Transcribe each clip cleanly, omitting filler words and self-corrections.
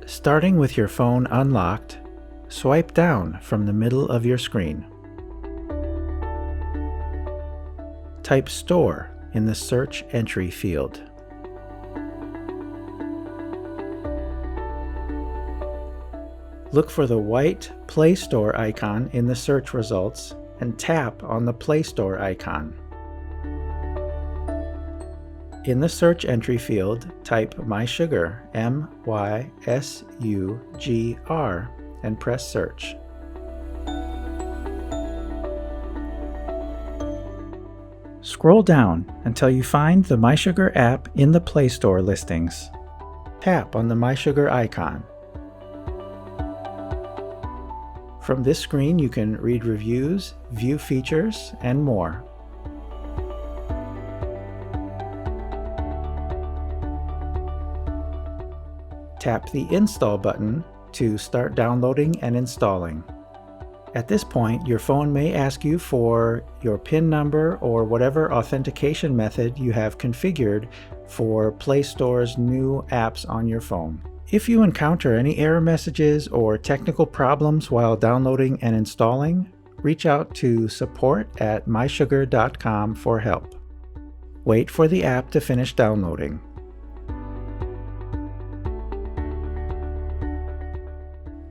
Starting with your phone unlocked, swipe down from the middle of your screen. Type Store in the search entry field. Look for the white Play Store icon in the search results and tap on the Play Store icon. In the search entry field, type MySugr, MYSUGR, and press search. Scroll down until you find the MySugr app in the Play Store listings. Tap on the MySugr icon. From this screen, you can read reviews, view features, and more. Tap the Install button to start downloading and installing. At this point, your phone may ask you for your PIN number or whatever authentication method you have configured for Play Store's new apps on your phone. If you encounter any error messages or technical problems while downloading and installing, reach out to support@mysugr.com for help. Wait for the app to finish downloading.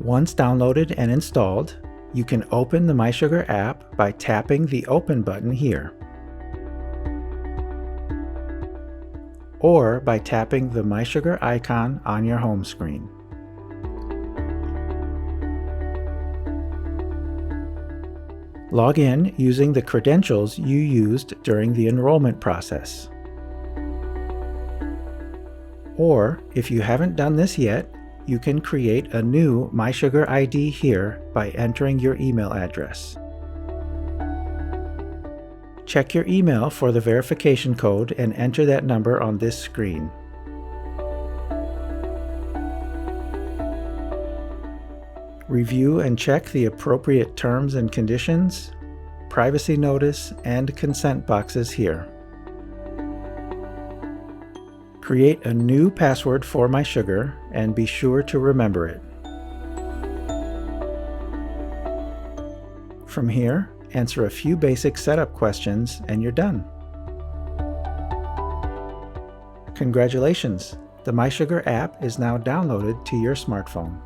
Once downloaded and installed, you can open the MySugr app by tapping the Open button here, or by tapping the MySugr icon on your home screen. Log in using the credentials you used during the enrollment process. Or, if you haven't done this yet, you can create a new MySugr ID here by entering your email address. Check your email for the verification code and enter that number on this screen. Review and check the appropriate terms and conditions, privacy notice, and consent boxes here. Create a new password for MySugr and be sure to remember it. From here, answer a few basic setup questions and you're done. Congratulations! The MySugr app is now downloaded to your smartphone.